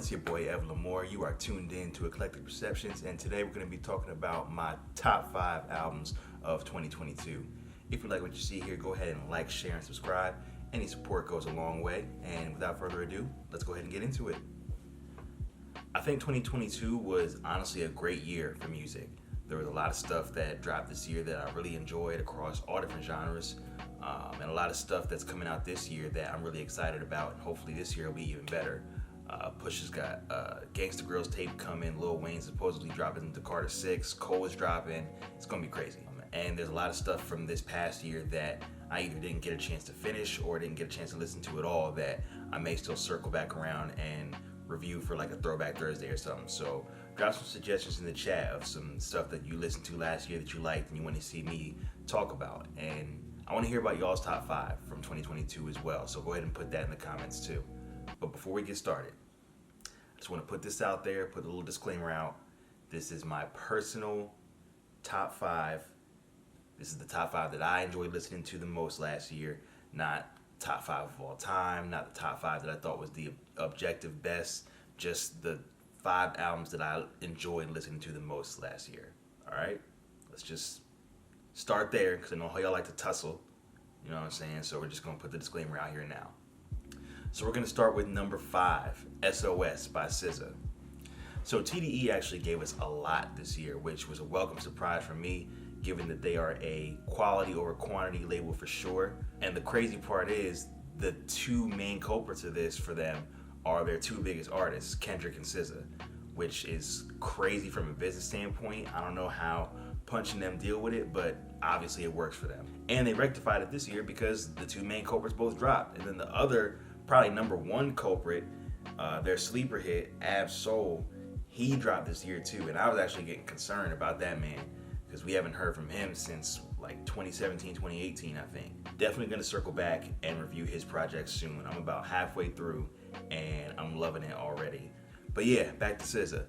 It's your boy Evelyn Moore. You are tuned in to Eclectic Perceptions, and today we're going to be talking about my top 5 albums of 2022. If you like what you see here, go ahead and like, share, and subscribe. Any support goes a long way, and without further ado, let's go ahead and get into it. I think 2022 was honestly a great year for music. There was a lot of stuff that dropped this year that I really enjoyed across all different genres, and a lot of stuff that's coming out this year that I'm really excited about, and hopefully this year will be even better. Pusha's got Gangsta Grillz tape coming, Lil Wayne's supposedly dropping the Carter 6, Cole is dropping. It's gonna be crazy. And there's a lot of stuff from this past year that I either didn't get a chance to finish or didn't get a chance to listen to at all that I may still circle back around and review for like a Throwback Thursday or something. So drop some suggestions in the chat of some stuff that you listened to last year that you liked and you want to see me talk about. And I want to hear about y'all's top 5 from 2022 as well. So go ahead and put that in the comments too. But before we get started, I just want to put this out there, put a little disclaimer out. This is my personal top 5. This is the top 5 that I enjoyed listening to the most last year, not top 5 of all time, not the top 5 that I thought was the objective best, just the 5 albums that I enjoyed listening to the most last year. All right? Let's just start there because I know how y'all like to tussle. You know what I'm saying? So we're just going to put the disclaimer out here now. So we're going to start with number 5, SOS by SZA. So TDE actually gave us a lot this year, which was a welcome surprise for me, given that they are a quality over quantity label for sure. And the crazy part is the 2 main culprits of this for them are their 2 biggest artists, Kendrick and SZA, which is crazy from a business standpoint. I don't know how Punch and them deal with it, but obviously it works for them. And they rectified it this year because the 2 main culprits both dropped. And then the other, probably number 1 culprit, their sleeper hit, Ab Soul, he dropped this year too. And I was actually getting concerned about that man because we haven't heard from him since like 2017, 2018, I think. Definitely gonna circle back and review his project soon. I'm about halfway through and I'm loving it already. But yeah, back to SZA.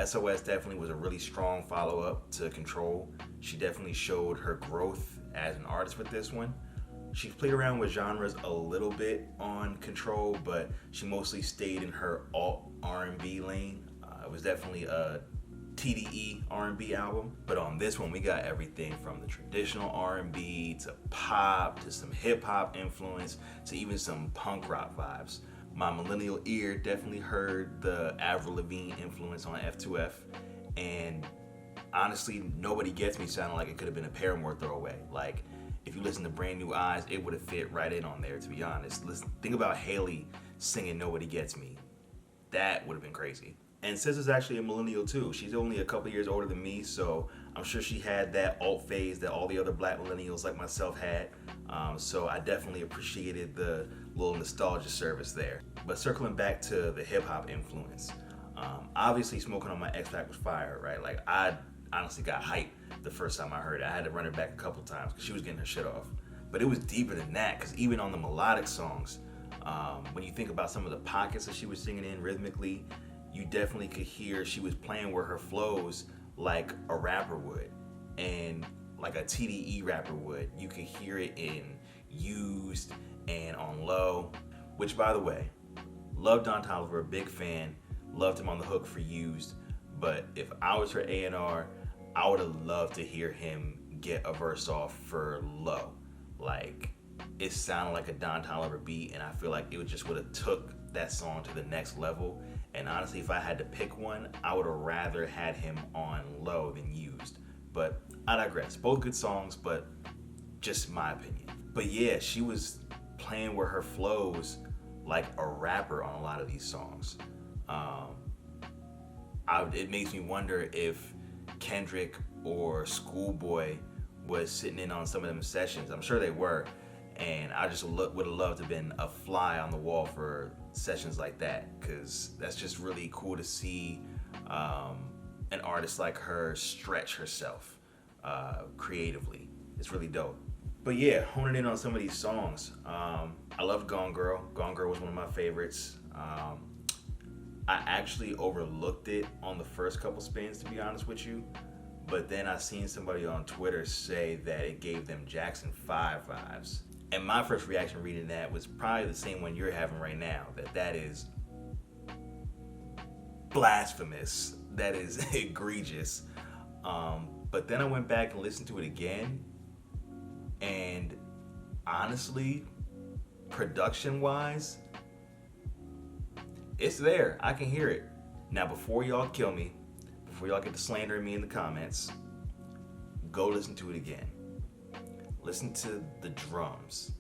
SOS definitely was a really strong follow-up to Control. She definitely showed her growth as an artist with this one. She played around with genres a little bit on Control, but she mostly stayed in her alt R&B lane. It was definitely a TDE R&B album, but on this one we got everything from the traditional R&B to pop to some hip-hop influence to even some punk rock vibes. My millennial ear definitely heard the Avril Lavigne influence on F2F, and honestly, Nobody Gets Me sounded like it could have been a Paramore throwaway. Like, if you listen to Brand New Eyes, it would have fit right in on there, to be honest. Think about Haley singing Nobody Gets Me. That would have been crazy. And SZA's actually a millennial too. She's only a couple years older than me, so I'm sure she had that alt phase that all the other black millennials like myself had. So I definitely appreciated the little nostalgia service there. But circling back to the hip hop influence, obviously Smoking on My X-Pac was fire, right? Like, I honestly got hyped the first time I heard it. I had to run it back a couple times because she was getting her shit off. But it was deeper than that, because even on the melodic songs, when you think about some of the pockets that she was singing in rhythmically, you definitely could hear she was playing with her flows like a rapper would, and like a TDE rapper would. You could hear it in Used and on Low, which, by the way, love Don Toliver, big fan, loved him on The Hook for Used, but if I was her A&R, I would have loved to hear him get a verse off for Low. Like, it sounded like a Don Toliver beat, and I feel like it just would have took that song to the next level. And honestly, if I had to pick one, I would have rather had him on Low than Used. But I digress. Both good songs, but just my opinion. But yeah, she was playing with her flows like a rapper on a lot of these songs. It makes me wonder if Kendrick or Schoolboy was sitting in on some of them sessions. I'm sure they were. And I just would have loved to have been a fly on the wall for sessions like that, because that's just really cool to see an artist like her stretch herself creatively. It's really dope. But yeah, honing in on some of these songs. I love Gone Girl. Gone Girl was one of my favorites. I actually overlooked it on the first couple spins, to be honest with you. But then I seen somebody on Twitter say that it gave them Jackson 5 vibes. And my first reaction reading that was probably the same one you're having right now, that is blasphemous. That is egregious. But then I went back and listened to it again, and honestly, production-wise, it's there. I can hear it. Now, before y'all kill me, before y'all get to slandering me in the comments, go listen to it again. Listen to the drums.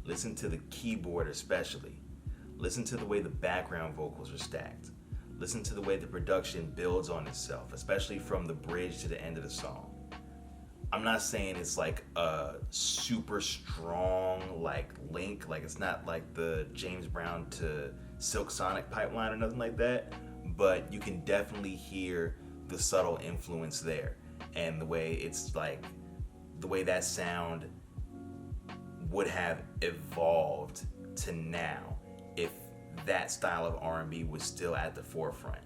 Listen to the keyboard especially. Listen to the way the background vocals are stacked. Listen to the way the production builds on itself, especially from the bridge to the end of the song. I'm not saying it's like a super strong like link, like it's not like the James Brown to Silk Sonic pipeline or nothing like that, but you can definitely hear the subtle influence there, and the way it's like, the way that sound would have evolved to now if that style of R&B was still at the forefront.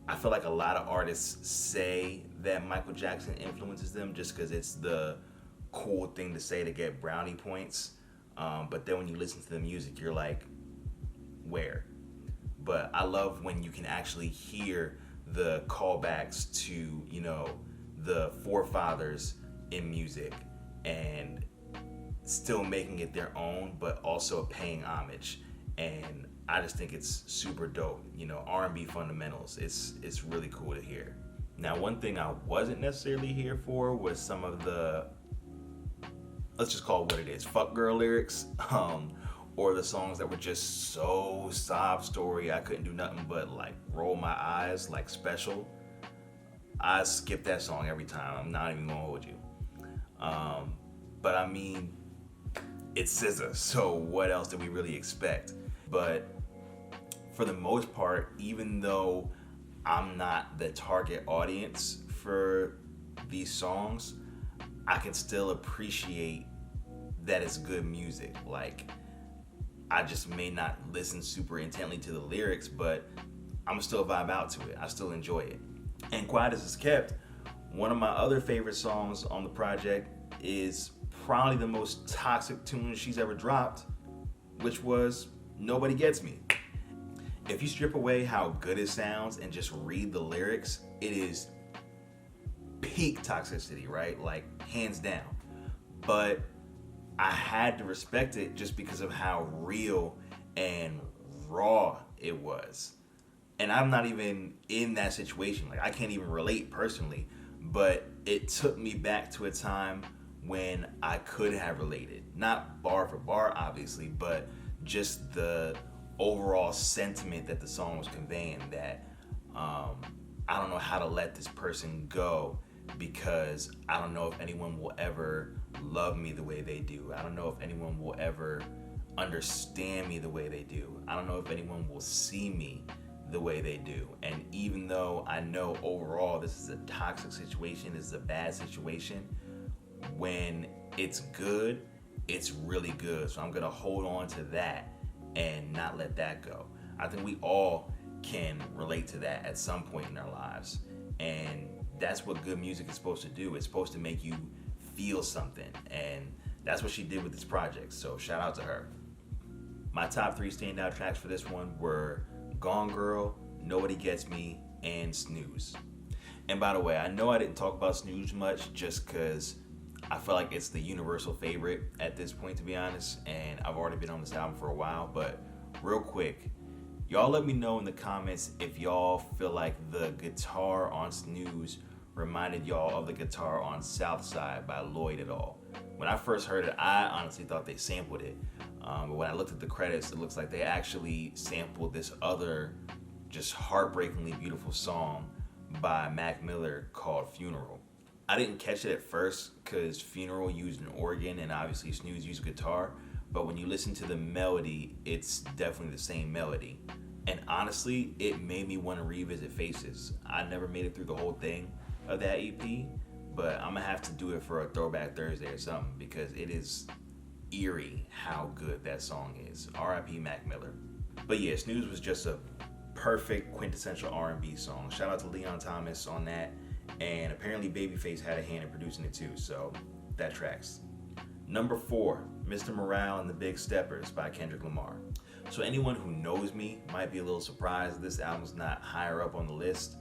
I feel like a lot of artists say that Michael Jackson influences them just because it's the cool thing to say to get brownie points. But then when you listen to the music, you're like, where? But I love when you can actually hear the callbacks to, you know, the forefathers in music and still making it their own, but also paying homage. And I just think it's super dope. You know, R&B fundamentals. It's really cool to hear. Now, one thing I wasn't necessarily here for was some of the, let's just call it what it is, fuck girl lyrics, or the songs that were just so sob story I couldn't do nothing but like roll my eyes, like Special. I skip that song every time. I'm not even gonna hold you. But I mean, it's SZA, so what else did we really expect? But for the most part, even though I'm not the target audience for these songs, I can still appreciate that it's good music. Like, I just may not listen super intently to the lyrics, but I'm still vibe out to it. I still enjoy it. And Quiet as It's Kept, one of my other favorite songs on the project, is probably the most toxic tune she's ever dropped, which was Nobody Gets Me. If you strip away how good it sounds and just read the lyrics, it is peak toxicity, right? Like, hands down. But I had to respect it just because of how real and raw it was. And I'm not even in that situation. Like, I can't even relate personally, but it took me back to a time when I could have related. Not bar for bar, obviously, but just the overall sentiment that the song was conveying, that I don't know how to let this person go because I don't know if anyone will ever love me the way they do. I don't know if anyone will ever understand me the way they do. I don't know if anyone will see me the way they do. And even though I know overall this is a toxic situation, this is a bad situation, when it's good, it's really good. So I'm gonna hold on to that and not let that go. I think we all can relate to that at some point in our lives. And that's what good music is supposed to do. It's supposed to make you feel something. And that's what she did with this project. So shout out to her. My top 3 standout tracks for this one were Gone Girl, Nobody Gets Me, and Snooze. And by the way, I know I didn't talk about Snooze much just because I feel like it's the universal favorite at this point, to be honest, and I've already been on this album for a while. But real quick, y'all let me know in the comments if y'all feel like the guitar on Snooze reminded y'all of the guitar on Southside by Lloyd at all. When I first heard it, I honestly thought they sampled it. But when I looked at the credits, it looks like they actually sampled this other just heartbreakingly beautiful song by Mac Miller called Funeral. I didn't catch it at first because Funeral used an organ and obviously Snooze used guitar, but when you listen to the melody, it's definitely the same melody. And honestly, it made me want to revisit Faces. I never made it through the whole thing of that EP, but I'm gonna have to do it for a Throwback Thursday or something because it is eerie how good that song is. R.I.P. Mac Miller. But yeah, Snooze was just a perfect quintessential R&B song. Shout out to Leon Thomas on that. And apparently Babyface had a hand in producing it too, so that tracks. Number 4, Mr. Morale and the Big Steppers by Kendrick Lamar. So anyone who knows me might be a little surprised this album's not higher up on the list,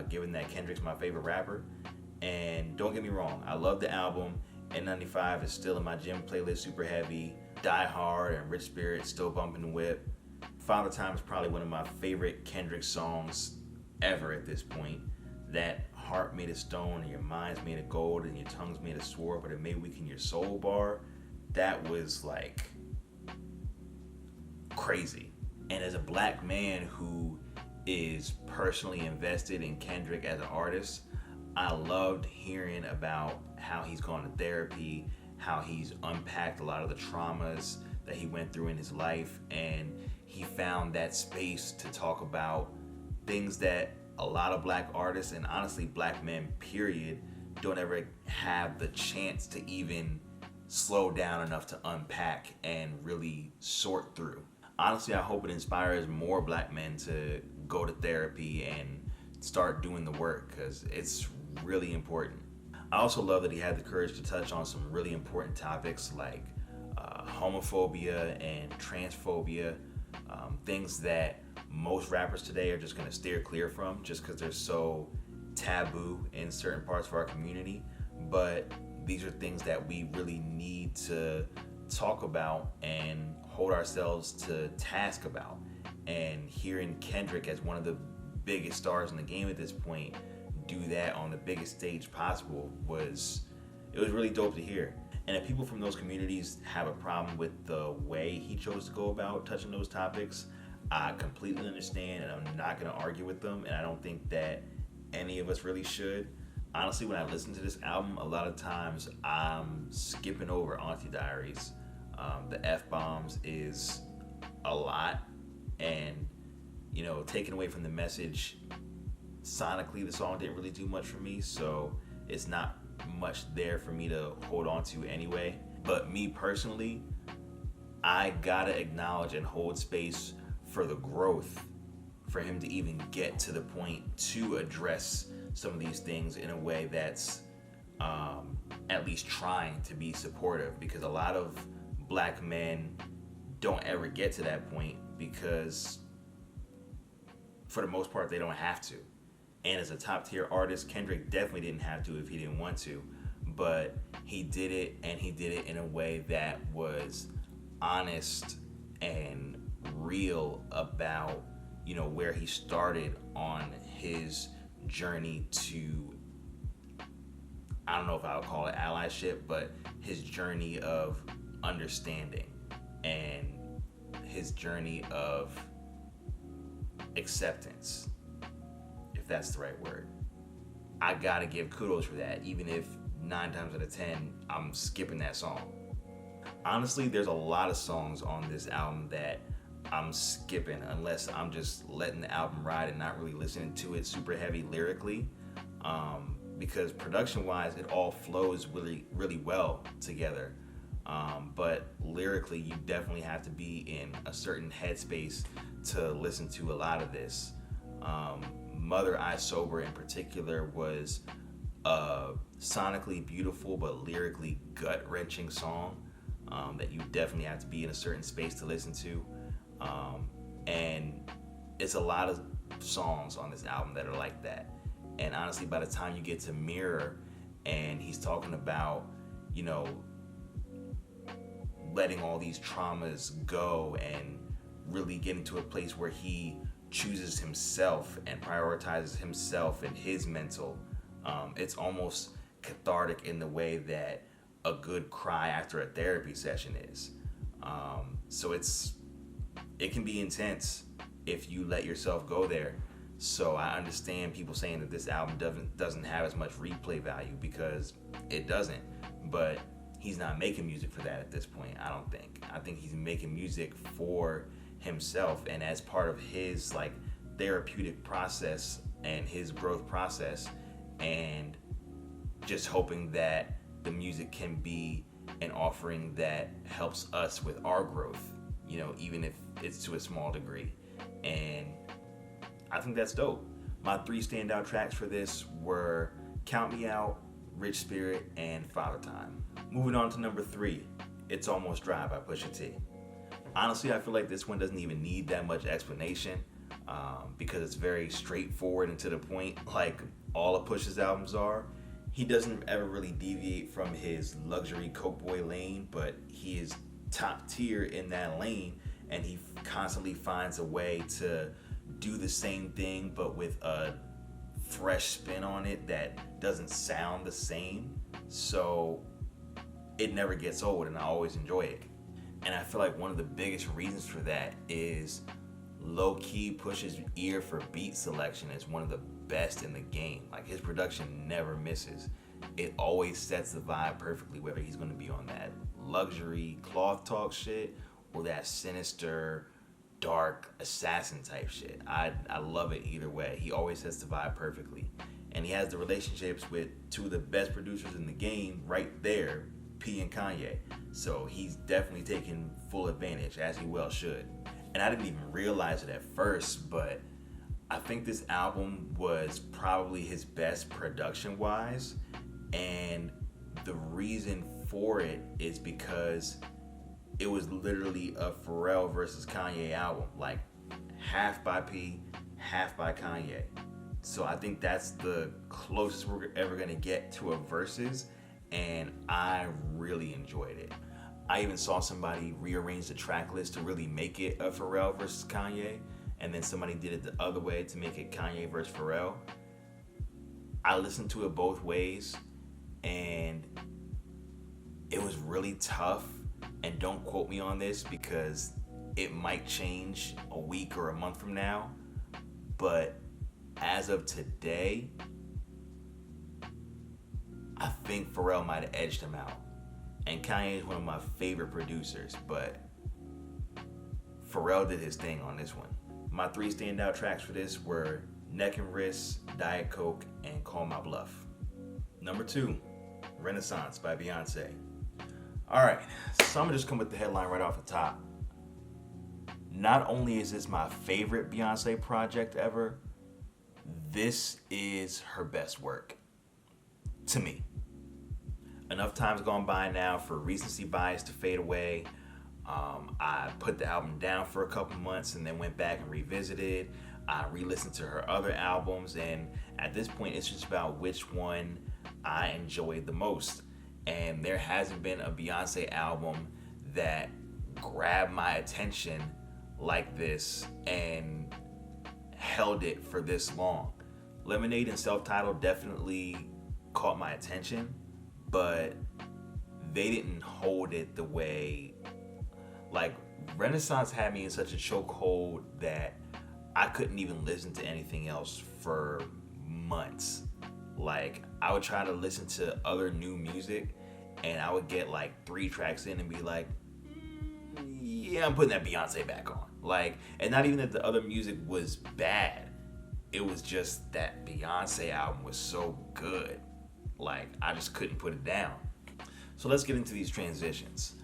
given that Kendrick's my favorite rapper. And don't get me wrong, I love the album. N95 is still in my gym playlist super heavy. Die Hard and Rich Spirit still bumping the whip. Father Time is probably one of my favorite Kendrick songs ever at this point. That heart made of stone and your mind's made of gold and your tongue's made of sword, but it may weaken your soul bar. That was like crazy. And as a black man who is personally invested in Kendrick as an artist, I loved hearing about how he's gone to therapy, how he's unpacked a lot of the traumas that he went through in his life, and he found that space to talk about things that a lot of black artists, and honestly black men period, don't ever have the chance to even slow down enough to unpack and really sort through. Honestly, I hope it inspires more black men to go to therapy and start doing the work, because it's really important. I also love that he had the courage to touch on some really important topics like homophobia and transphobia, things that most rappers today are just going to steer clear from just because they're so taboo in certain parts of our community. But these are things that we really need to talk about and hold ourselves to task about. And hearing Kendrick, as one of the biggest stars in the game at this point, do that on the biggest stage possible was really dope to hear. And if people from those communities have a problem with the way he chose to go about touching those topics, I completely understand, and I'm not going to argue with them, and I don't think that any of us really should. Honestly, when I listen to this album, a lot of times I'm skipping over Auntie Diaries. The F-bombs is a lot, and taken away from the message, sonically the song didn't really do much for me, so it's not much there for me to hold on to anyway. But me personally, I gotta acknowledge and hold space for the growth, for him to even get to the point to address some of these things in a way that's at least trying to be supportive, because a lot of black men don't ever get to that point because for the most part they don't have to. And as a top tier artist, Kendrick definitely didn't have to if he didn't want to, but he did it, and he did it in a way that was honest and real about where he started on his journey to, I don't know if I would call it allyship, but his journey of understanding and his journey of acceptance, if that's the right word. I gotta give kudos for that, even if 9 times out of 10 I'm skipping that song. Honestly, there's a lot of songs on this album that I'm skipping unless I'm just letting the album ride and not really listening to it super heavy lyrically, because production wise it all flows really, really well together, but lyrically you definitely have to be in a certain headspace to listen to a lot of this. Mother I Sober in particular was a sonically beautiful but lyrically gut-wrenching song that you definitely have to be in a certain space to listen to. And it's a lot of songs on this album that are like that. And honestly, by the time you get to Mirror and he's talking about, letting all these traumas go and really getting to a place where he chooses himself and prioritizes himself and his mental, it's almost cathartic in the way that a good cry after a therapy session is. So it can be intense if you let yourself go there. So I understand people saying that this album doesn't have as much replay value, because it doesn't. But he's not making music for that at this point, I don't think. I think he's making music for himself and as part of his therapeutic process and his growth process, and just hoping that the music can be an offering that helps us with our growth, even if it's to a small degree. And I think that's dope. My 3 standout tracks for this were Count Me Out, Rich Spirit, and Father Time. Moving on to number 3, It's Almost Dry by Pusha T. Honestly, I feel like this one doesn't even need that much explanation, because it's very straightforward and to the point, like all of Push's albums are. He doesn't ever really deviate from his luxury Coke Boy lane, but he is top tier in that lane, and he constantly finds a way to do the same thing but with a fresh spin on it that doesn't sound the same. So it never gets old, and I always enjoy it. And I feel like one of the biggest reasons for that is low-key Push's ear for beat selection is one of the best in the game. Like, his production never misses. It always sets the vibe perfectly, whether he's going to be on that luxury cloth talk shit or that sinister, dark assassin type shit. I love it either way. He always sets the vibe perfectly. And he has the relationships with two of the best producers in the game right there, P and Kanye. So he's definitely taking full advantage, as he well should. And I didn't even realize it at first, but I think this album was probably his best production-wise. And the reason for it is because it was literally a Pharrell versus Kanye album. Like, half by P, half by Kanye. So I think that's the closest we're ever gonna get to a versus, and I really enjoyed it. I even saw somebody rearrange the track list to really make it a Pharrell versus Kanye, and then somebody did it the other way to make it Kanye versus Pharrell. I listened to it both ways, and it was really tough. And don't quote me on this because it might change a week or a month from now, but as of today, I think Pharrell might have edged him out. And Kanye is one of my favorite producers, but Pharrell did his thing on this one. My 3 standout tracks for this were Neck and Wrist, Diet Coke, and Call My Bluff. Number 2, Renaissance by Beyonce. Alright, so I'm gonna just come with the headline right off the top. Not only is this my favorite Beyonce project ever, this is her best work. To me. Enough time's gone by now for recency bias to fade away. I put the album down for a couple months and then went back and revisited. I re-listened to her other albums, and at this point it's just about which one I enjoyed the most. And there hasn't been a Beyonce album that grabbed my attention like this and held it for this long. Lemonade and Self-Titled definitely caught my attention, but they didn't hold it the way, like, Renaissance had me in such a chokehold that I couldn't even listen to anything else for months. Like, I would try to listen to other new music and I would get like 3 tracks in and be like, yeah, I'm putting that Beyonce back on. Like, and not even that the other music was bad. It was just that Beyonce album was so good. Like, I just couldn't put it down. So let's get into these transitions.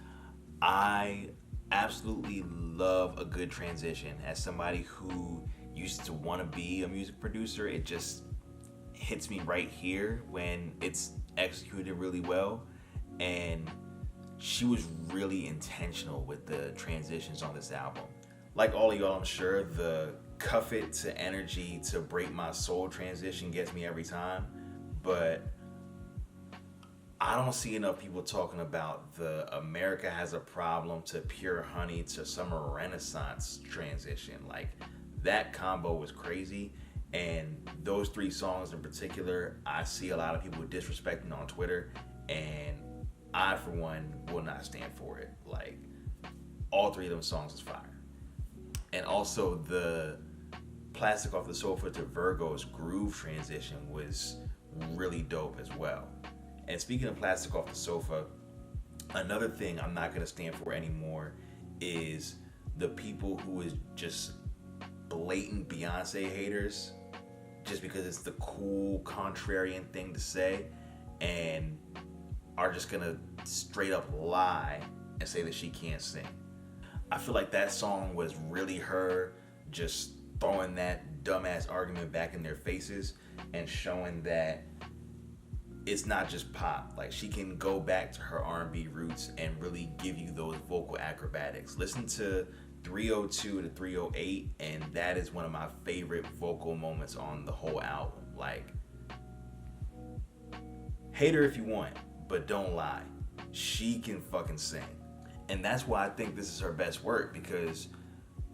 I absolutely love a good transition. As somebody who used to want to be a music producer, it just hits me right here when it's executed really well. And she was really intentional with the transitions on this album. Like all of y'all, I'm sure, the Cuff It to Energy to Break My Soul transition gets me every time. But I don't see enough people talking about the America Has a Problem to Pure Honey to Summer Renaissance transition. Like, that combo was crazy. And those 3 songs in particular, I see a lot of people disrespecting on Twitter, and I, for one, will not stand for it. Like, all 3 of them songs is fire. And also the Plastic Off the Sofa to Virgo's groove transition was really dope as well. And speaking of Plastic Off the Sofa, another thing I'm not gonna stand for anymore is the people who is just blatant Beyonce haters just because it's the cool contrarian thing to say, and are just gonna straight up lie and say that she can't sing. I feel like that song was really her just throwing that dumbass argument back in their faces and showing that it's not just pop. Like, she can go back to her R&B roots and really give you those vocal acrobatics. Listen to 302 to 308, and that is one of my favorite vocal moments on the whole album. Like, hate her if you want, but don't lie. She can fucking sing. And that's why I think this is her best work, because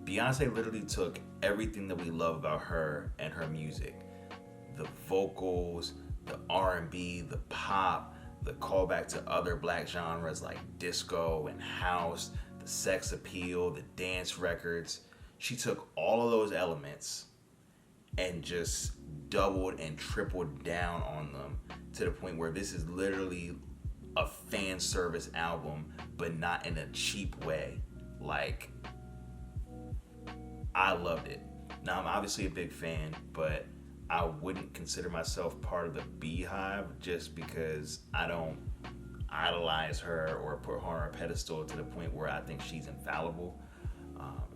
Beyonce literally took everything that we love about her and her music. The vocals, the R&B, the pop, the callback to other black genres like disco and house, the sex appeal, the dance records. She took all of those elements and just doubled and tripled down on them to the point where this is literally a fan service album, but not in a cheap way. Like, I loved it. Now, I'm obviously a big fan, but I wouldn't consider myself part of the Beehive just because I don't idolize her or put her on a pedestal to the point where I think she's infallible.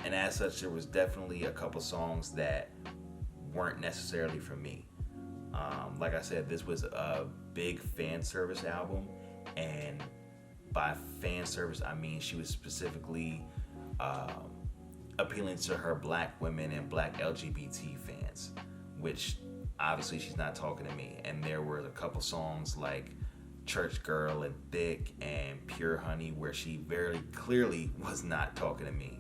And as such, there was definitely a couple songs that weren't necessarily for me. Like I said, this was a big fan service album, and by fan service, I mean she was specifically appealing to her black women and black LGBT fans, which obviously she's not talking to me. And there were a couple songs like Church Girl and Thick and Pure Honey where she very clearly was not talking to me.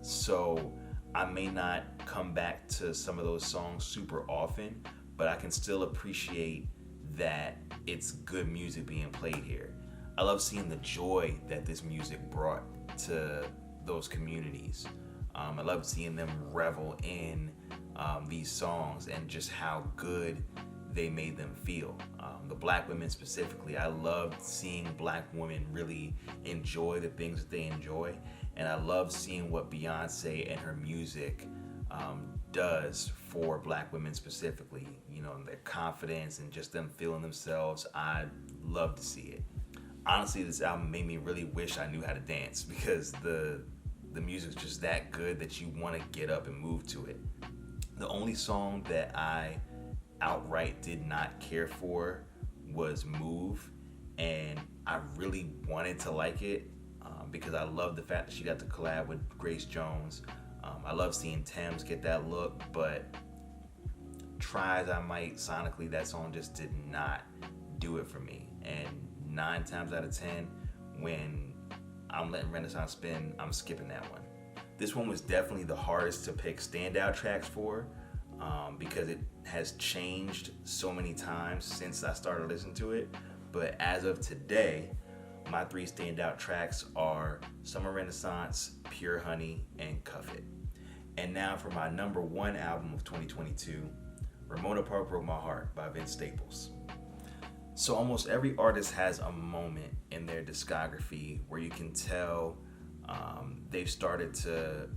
So I may not come back to some of those songs super often, but I can still appreciate that it's good music being played here. I love seeing the joy that this music brought to those communities. I love seeing them revel in these songs and just how good they made them feel. The black women specifically, I loved seeing black women really enjoy the things that they enjoy, and I love seeing what Beyonce and her music does for black women specifically. You know, their confidence and just them feeling themselves. I love to see it. Honestly, this album made me really wish I knew how to dance, because the music's just that good that you want to get up and move to it. The only song that I outright did not care for was Move, and I really wanted to like it because I love the fact that she got to collab with Grace Jones. I love seeing Tems get that look, but try as I might sonically, that song just did not do it for me. And 9 times out of 10, when I'm letting Renaissance spin, I'm skipping that one. This one was definitely the hardest to pick standout tracks for, because it has changed so many times since I started listening to it. But as of today, my 3 standout tracks are Summer Renaissance, Pure Honey, and Cuff It. And now for my number 1 album of 2022, Ramona Park Broke My Heart by Vince Staples. So almost every artist has a moment in their discography where you can tell they've started to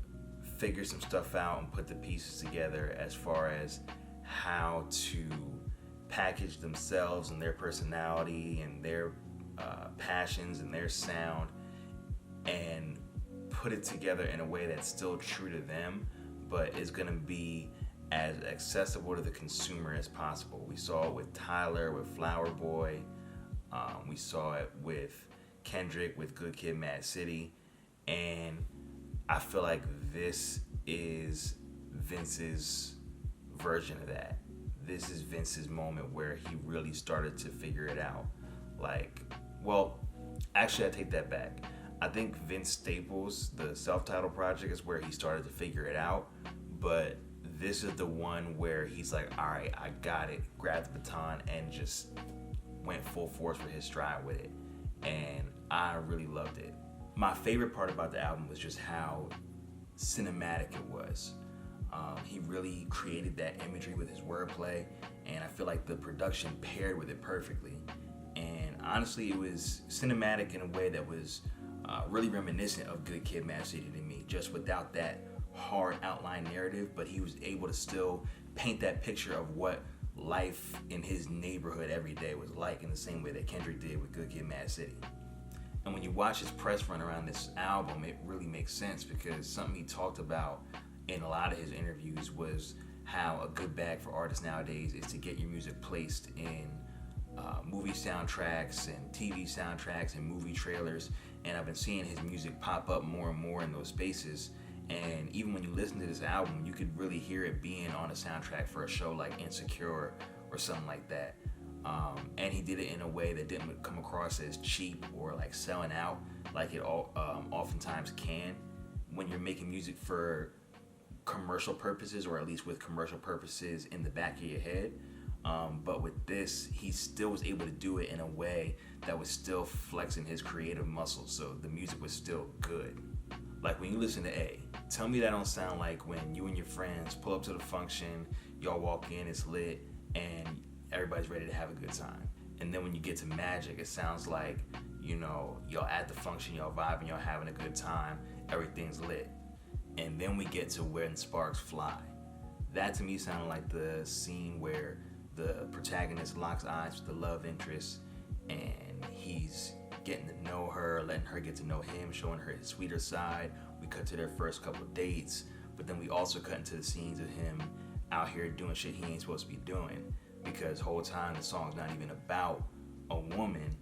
figure some stuff out and put the pieces together as far as how to package themselves and their personality and their passions and their sound and put it together in a way that's still true to them, but is going to be as accessible to the consumer as possible. We saw it with Tyler, with Flower Boy. We saw it with Kendrick, with Good Kid, Mad City. And I feel like this is Vince's version of that. This is Vince's moment where he really started to figure it out. Like, well, actually, I take that back. I think Vince Staples, the self-titled project, is where he started to figure it out. But this is the one where he's like, all right, I got it. Grabbed the baton and just went full force with his stride with it. And I really loved it. My favorite part about the album was just how cinematic it was. He really created that imagery with his wordplay, and I feel like the production paired with it perfectly. And honestly, it was cinematic in a way that was really reminiscent of Good Kid, Mad City to me, just without that hard outline narrative, but he was able to still paint that picture of what life in his neighborhood every day was like, in the same way that Kendrick did with Good Kid, Mad City. And when you watch his press run around this album, it really makes sense, because something he talked about in a lot of his interviews was how a good bag for artists nowadays is to get your music placed in movie soundtracks and TV soundtracks and movie trailers, and I've been seeing his music pop up more and more in those spaces. And even when you listen to this album, you could really hear it being on a soundtrack for a show like Insecure or something like that. And he did it in a way that didn't come across as cheap or like selling out like it oftentimes can when you're making music for commercial purposes, or at least with commercial purposes in the back of your head. But with this, he still was able to do it in a way that was still flexing his creative muscles, so the music was still good. Like when you listen to A, tell me that don't sound like when you and your friends pull up to the function, y'all walk in, it's lit, and everybody's ready to have a good time. And then when you get to Magic, it sounds like, y'all at the function, y'all vibing, y'all having a good time, everything's lit. And then we get to When Sparks Fly. That to me sounded like the scene where the protagonist locks eyes with the love interest, and he's getting to know her, letting her get to know him, showing her his sweeter side. We cut to their first couple of dates, but then we also cut into the scenes of him out here doing shit he ain't supposed to be doing, because the whole time the song's not even about a woman,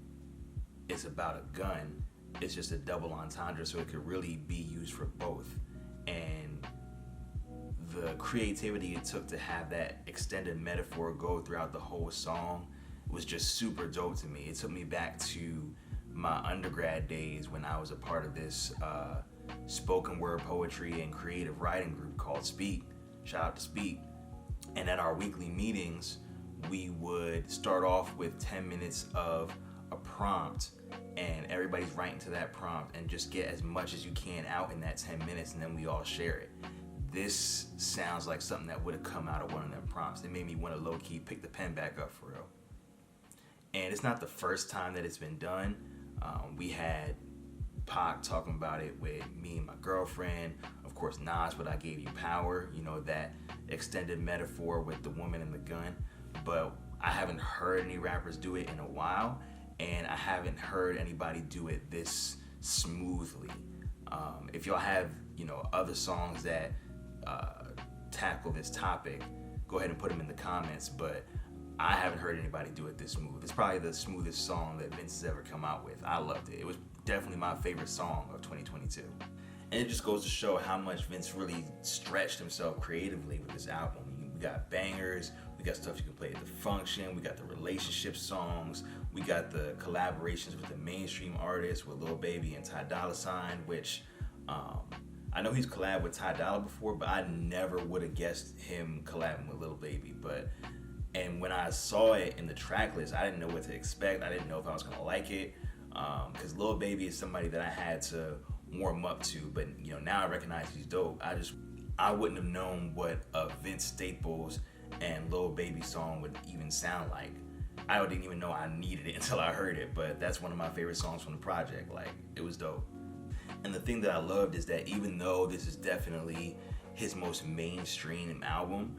it's about a gun. It's just a double entendre, so it could really be used for both. And the creativity it took to have that extended metaphor go throughout the whole song was just super dope to me. It took me back to my undergrad days when I was a part of this spoken word poetry and creative writing group called Speak. Shout out to Speak. And at our weekly meetings, we would start off with 10 minutes of a prompt, and everybody's writing to that prompt and just get as much as you can out in that 10 minutes, and then we all share it. This sounds like something that would have come out of one of them prompts. It made me want to low-key pick the pen back up for real. And it's not the first time that it's been done. We had Pac talking about it with Me and My Girlfriend. Of course, Nas, But I Gave You Power. That extended metaphor with the woman and the gun. But I haven't heard any rappers do it in a while, and I haven't heard anybody do it this smoothly. If y'all have, other songs that tackle this topic, go ahead and put them in the comments, but I haven't heard anybody do it this smooth. It's probably the smoothest song that Vince has ever come out with. I loved it. It was definitely my favorite song of 2022. And it just goes to show how much Vince really stretched himself creatively with this album. We got bangers, we got stuff you can play at the function, we got the relationship songs, we got the collaborations with the mainstream artists, with Lil Baby and Ty Dolla $ign, which I know he's collabed with Ty Dolla before, but I never would have guessed him collabing with Lil Baby. And when I saw it in the track list, I didn't know what to expect. I didn't know if I was gonna like it, because Lil Baby is somebody that I had to warm up to. But now I recognize he's dope. I wouldn't have known what a Vince Staples and Lil Baby song would even sound like. I didn't even know I needed it until I heard it. But that's one of my favorite songs from the project. Like, it was dope. And the thing that I loved is that even though this is definitely his most mainstream album,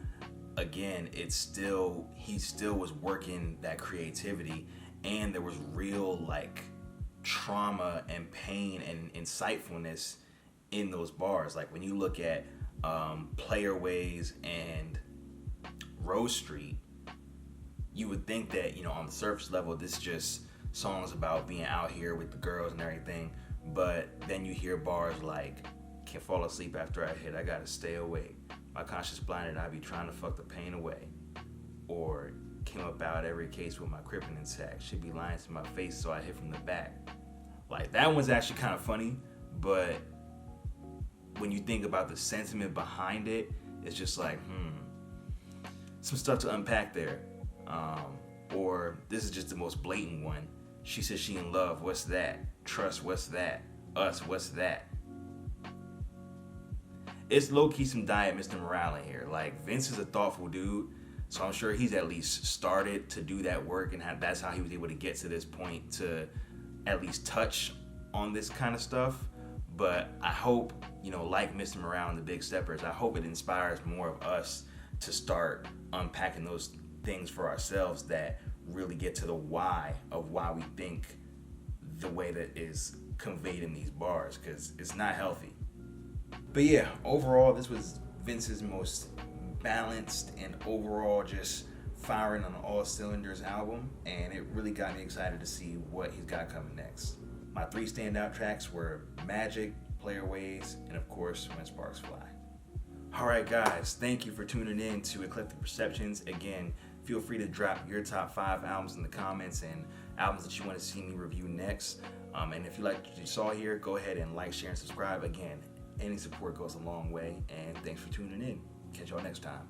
again, he still was working that creativity, and there was real trauma and pain and insightfulness in those bars. Like when you look at Playerways and Rose Street, you would think that on the surface level this is just songs about being out here with the girls and everything, but then you hear bars like, can't fall asleep after I hit, I gotta stay awake, my conscience blinded, I be trying to fuck the pain away, or came up out every case with my crippin' intact, should be lying to my face so I hit from the back. Like, that one's actually kind of funny, but when you think about the sentiment behind it, it's just like, some stuff to unpack there. Or this is just the most blatant one. She says she in love, what's that? Trust, what's that? Us, what's that? It's low-key some Diet Mr. Morale in here. Like, Vince is a thoughtful dude, so I'm sure he's at least started to do that work, and that's how he was able to get to this point to at least touch on this kind of stuff. But I hope, like Mr. Morale and the Big Steppers, I hope it inspires more of us to start unpacking those things for ourselves that really get to the why of why we think the way that is conveyed in these bars, because it's not healthy. But yeah, overall, this was Vince's most balanced and overall just firing on all cylinders album, and it really got me excited to see what he's got coming next. My 3 standout tracks were Magic, Player Ways, and of course, When Sparks Fly. Alright guys, thank you for tuning in to Eclectic Perceptions. Again, feel free to drop your top 5 albums in the comments and albums that you want to see me review next. And if you like what you saw here, go ahead and like, share, and subscribe. Again, any support goes a long way, and thanks for tuning in. Catch y'all next time.